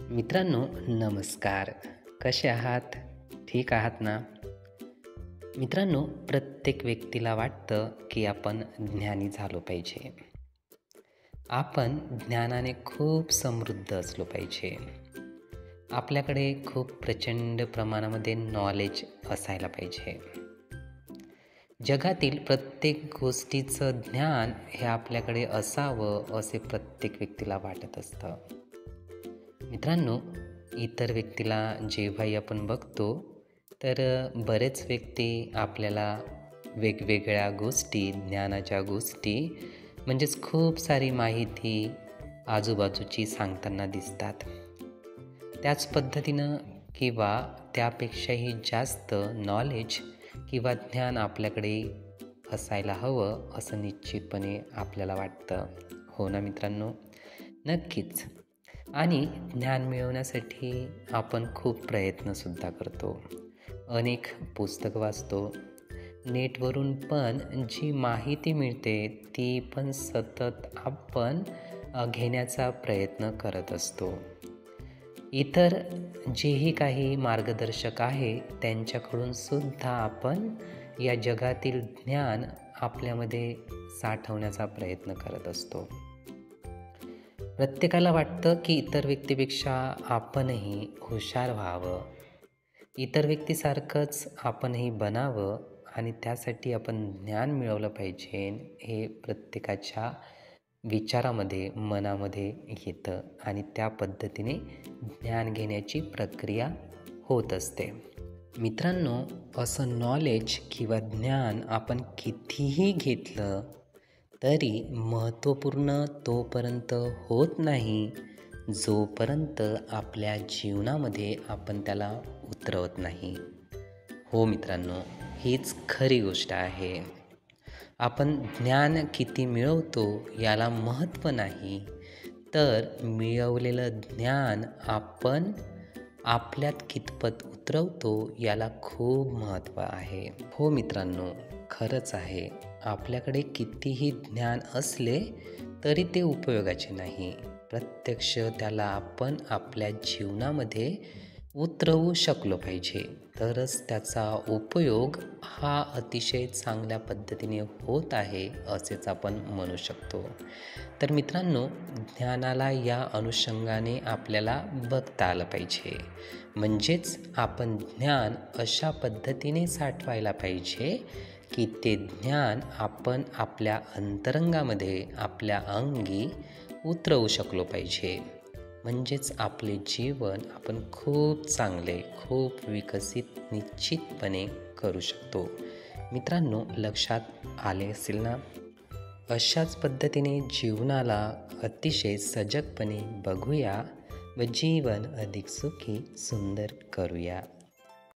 मित्रांनो, नमस्कार. कसे आहात? ठीक आहात ना? मित्रांनो, प्रत्येक व्यक्तीला वाटतं की आपण ज्ञानी झालो पाहिजे. आपण ज्ञानाने खूप समृद्ध असलो पाहिजे. आपल्याकडे खूप प्रचंड प्रमाणामध्ये नॉलेज असायला पाहिजे. जगातील प्रत्येक गोष्टीचं ज्ञान हे आपल्याकडे असावं असे प्रत्येक व्यक्तीला वाटत असतं. मित्रांनो, इतर व्यक्तीला जेव्हाही आपण बघतो तर बरेच व्यक्ती आपल्याला वेगवेगळ्या गोष्टी, ज्ञानाच्या गोष्टी म्हणजेच खूप सारी माहिती आजूबाजूची सांगताना दिसतात. त्याच पद्धतीनं किंवा त्यापेक्षाही जास्त नॉलेज किंवा ज्ञान आपल्याकडे असायला हवं असं निश्चितपणे आपल्याला वाटतं. हो ना मित्रांनो? नक्कीच. आणि ज्ञान मिळवण्यासाठी आपण खूप प्रयत्नसुद्धा करतो. अनेक पुस्तकं वाचतो. नेटवरून पण जी माहिती मिळते ती पण सतत आपण घेण्याचा प्रयत्न करत असतो. इतर जेही काही मार्गदर्शक आहे त्यांच्याकडून सुद्धा आपण या जगातील ज्ञान आपल्यामध्ये साठवण्याचा प्रयत्न करत असतो. प्रत्येकाला वाटतं की इतर व्यक्तीपेक्षा आपणही हुशार व्हावं, इतर व्यक्तीसारखंच आपणही बनावं आणि त्यासाठी आपण ज्ञान मिळवलं पाहिजे हे प्रत्येकाच्या विचारामध्ये, मनामध्ये येतं आणि त्या पद्धतीने ज्ञान घेण्याची प्रक्रिया होत असते. मित्रांनो, असं नॉलेज किंवा ज्ञान आपण कितीही घेतलं तरी महत्त्वपूर्ण तोपर्यंत होत नाही, जोपर्यंत आपल्या जीवनामध्ये आपण त्याला उतरवत नाही. हो मित्रांनो, हीच खरी गोष्ट आहे. आपण ज्ञान किती मिळवतो याला महत्त्व नाही, तर मिळवलेलं ज्ञान आपण आपल्यात कितपत उतरवतो याला खूप महत्त्व आहे. हो मित्रांनो, खरंच आहे. आपल्याकडे कितीही ज्ञान असले तरी ते उपयोगाचे नाही. प्रत्यक्ष त्याला आपण आपल्या जीवनामध्ये उतरवू शकलो पाहिजे, तरच त्याचा उपयोग हा अतिशय चांगल्या पद्धतीने होत आहे असेच आपण म्हणू शकतो. तर मित्रांनो, ज्ञानाला या अनुषंगाने आपल्याला बघता आलं पाहिजे. म्हणजेच आपण ज्ञान अशा पद्धतीने साठवायला पाहिजे की ते ज्ञान आपण आपल्या अंतरंगामध्ये, आपल्या अंगी उतरवू शकलो पाहिजे. म्हणजेच आपले जीवन आपण खूप चांगले, खूप विकसित निश्चितपणे करू शकतो. मित्रांनो, लक्षात आले असेल ना? अशाच पद्धतीने जीवनाला अतिशय सजगपणे बघूया व जीवन अधिक सुखी, सुंदर करूया.